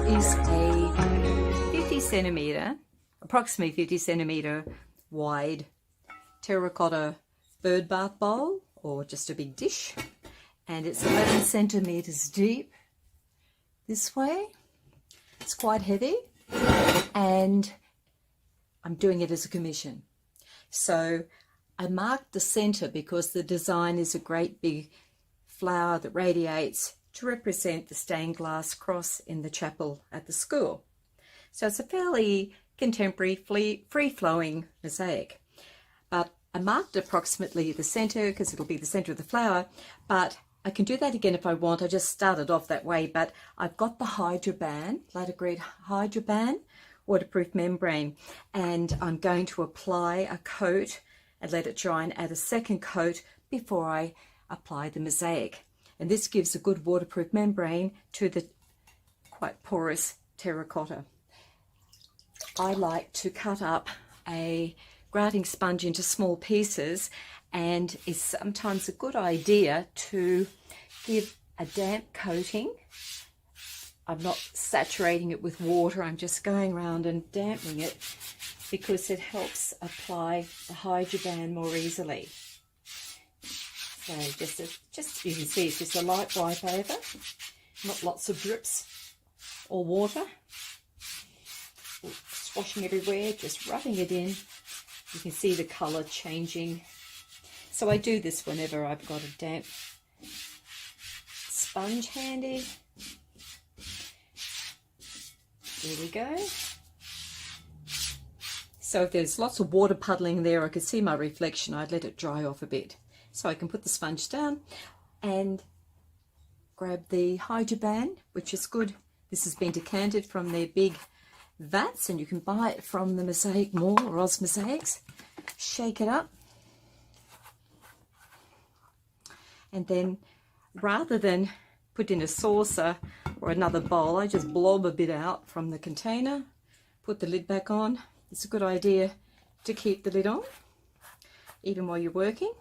is a 50 centimetre, approximately 50 centimetre wide terracotta bird bath bowl, or just a big dish, and it's 11 centimetres deep this way. It's quite heavy, and I'm doing it as a commission. So I marked the centre because the design is a great big flower that radiates to represent the stained glass cross in the chapel at the school. So it's a fairly contemporary, free-flowing mosaic. But I marked approximately the centre because it'll be the centre of the flower, but I can do that again if I want. I just started off that way, but I've got the Hydroban, ladder grade Hydroban waterproof membrane, and I'm going to apply a coat and let it dry and add a second coat before I apply the mosaic. And this gives a good waterproof membrane to the quite porous terracotta. I like to cut up a grouting sponge into small pieces, and it's sometimes a good idea to give a damp coating. I'm not saturating it with water, I'm just going around and dampening it because it helps apply the Hydroban more easily. So just you can see it's just a light wipe over, not lots of drips or water. Swashing everywhere, just rubbing it in. You can see the colour changing. So I do this whenever I've got a damp sponge handy. There we go. So if there's lots of water puddling there, I could see my reflection, I'd let it dry off a bit. So I can put the sponge down and grab the Hydroban, which is good. This has been decanted from their big vats, and you can buy it from the Mosaic Mall or Oz Mosaics. Shake it up, and then rather than put in a saucer or another bowl, I just blob a bit out from the container, put the lid back on. It's a good idea to keep the lid on even while you're working.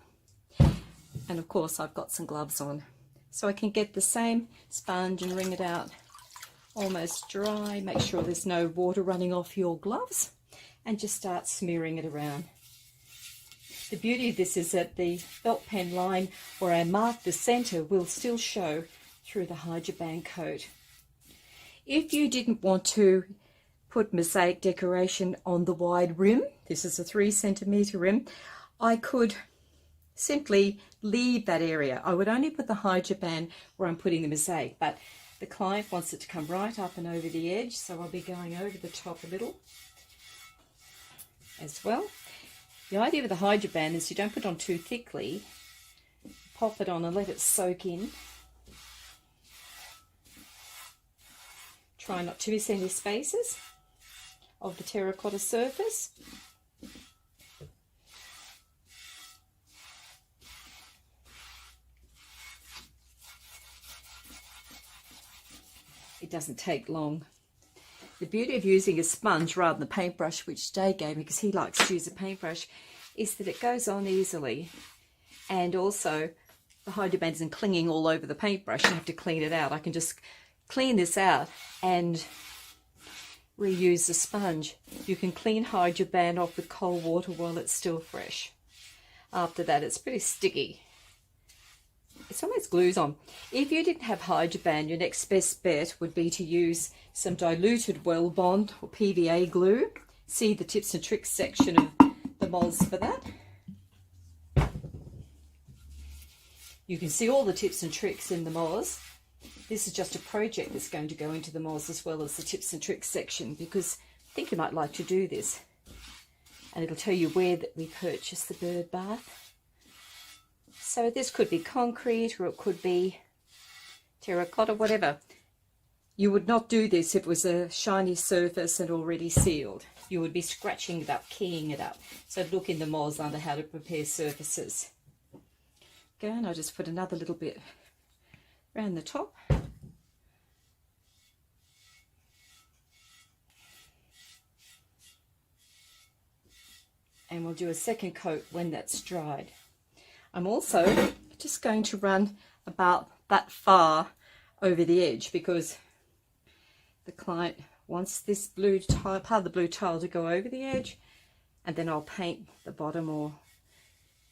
And of course I've got some gloves on, so I can get the same sponge and wring it out almost dry. Make sure there's no water running off your gloves, and just start smearing it around. The beauty of this is that the felt pen line where I mark the centre will still show through the Hydroban coat. If you didn't want to put mosaic decoration on the wide rim, this is a 3 centimetre rim, I could simply leave that area. I would only put the Hydroban where I'm putting the mosaic, but the client wants it to come right up and over the edge, so I'll be going over the top a little as well. The idea with the Hydroban is you don't put it on too thickly. Pop it on and let it soak in. Try not to miss any spaces of the terracotta surface. It doesn't take long. The beauty of using a sponge rather than a paintbrush, which Dave gave me because he likes to use a paintbrush, is that it goes on easily, and also the Hydroban isn't clinging all over the paintbrush. You have to clean it out. I can just clean this out and reuse the sponge. You can clean Hydroban off with cold water while it's still fresh. After that, it's pretty sticky. It's almost glues on. If you didn't have Hydroban, your next best bet would be to use some diluted Well Bond or PVA glue. See the tips and tricks section of the moz for that. You can see all the tips and tricks in the moz. This is just a project that's going to go into the moz as well as the tips and tricks section, because I think you might like to do this. And it'll tell you where that we purchased the bird bath. So this could be concrete, or it could be terracotta, whatever. You would not do this if it was a shiny surface and already sealed. You would be scratching it up, keying it up. So look in the moz under how to prepare surfaces. Go, and I'll just put another little bit around the top. And we'll do a second coat when that's dried. I'm also just going to run about that far over the edge, because the client wants this blue tile, part of the blue tile, to go over the edge, and then I'll paint the bottom or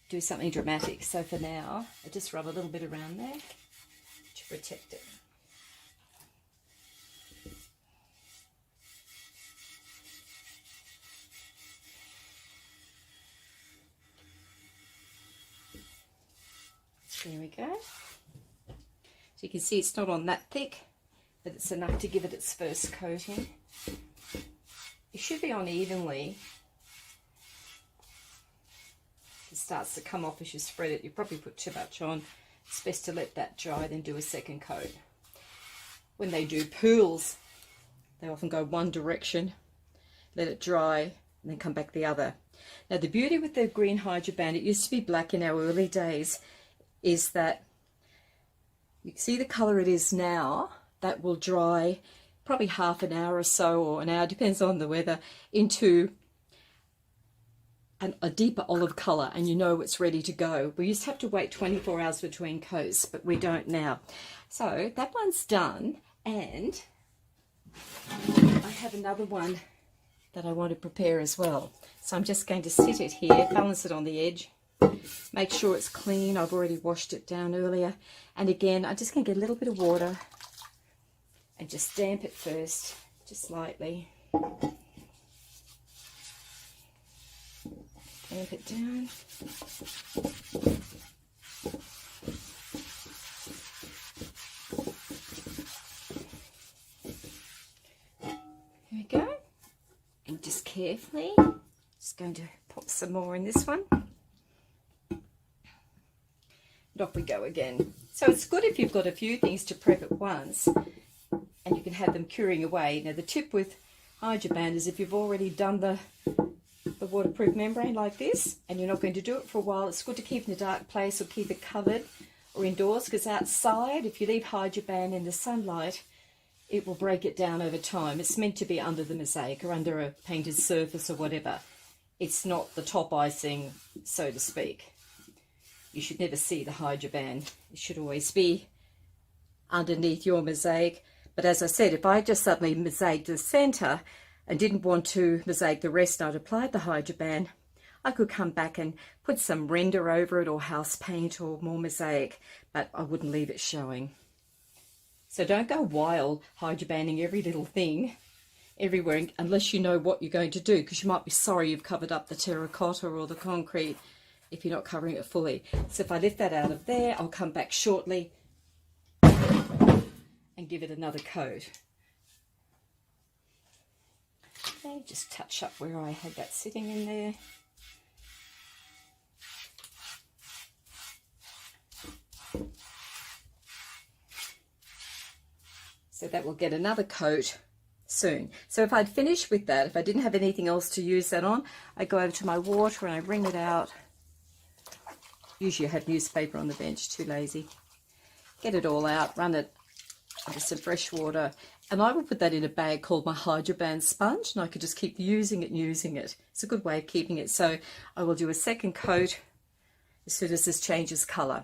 do something dramatic. So for now, I just rub a little bit around there to protect it. There we go. So you can see it's not on that thick, but it's enough to give it its first coating. It should be on evenly. It starts to come off as you spread it. You probably put too much on. It's best to let that dry, then do a second coat. When they do pools, they often go one direction, let it dry, and then come back the other. Now the beauty with the green Hydroban, it used to be black in our early days, is that you can see the colour it is now. That will dry probably half an hour or so, or an hour, depends on the weather, into a deeper olive colour, and you know it's ready to go. We used to have to wait 24 hours between coats, but we don't now. So that one's done, and I have another one that I want to prepare as well. So I'm just going to sit it here, balance it on the edge, make sure it's clean. I've already washed it down earlier. And again, I'm just going to get a little bit of water and just damp it first, just lightly. Damp it down. Here we go. And just carefully, just going to pop some more in this one. And off we go again. So it's good if you've got a few things to prep at once and you can have them curing away. Now the tip with Hydroban is if you've already done the waterproof membrane like this and you're not going to do it for a while, it's good to keep in a dark place or keep it covered or indoors, because outside, if you leave Hydroban in the sunlight, it will break it down over time. It's meant to be under the mosaic or under a painted surface or whatever. It's not the top icing, so to speak. You should never see the Hydroban. It should always be underneath your mosaic. But as I said, if I just suddenly mosaiced the centre and didn't want to mosaic the rest, I'd applied the Hydroban, I could come back and put some render over it or house paint or more mosaic, but I wouldn't leave it showing. So don't go wild Hydrobaning every little thing everywhere unless you know what you're going to do, because you might be sorry you've covered up the terracotta or the concrete if you're not covering it fully. So if I lift that out of there, I'll come back shortly and give it another coat. Okay, just touch up where I had that sitting in there. So that will get another coat soon. So if I'd finished with that, if I didn't have anything else to use that on, I go over to my water and I wring it out. Usually I have newspaper on the bench, too lazy. Get it all out, run it into some fresh water, and I will put that in a bag called my Hydroban sponge, and I could just keep using it and using it. It's a good way of keeping it. So I will do a second coat as soon as this changes colour.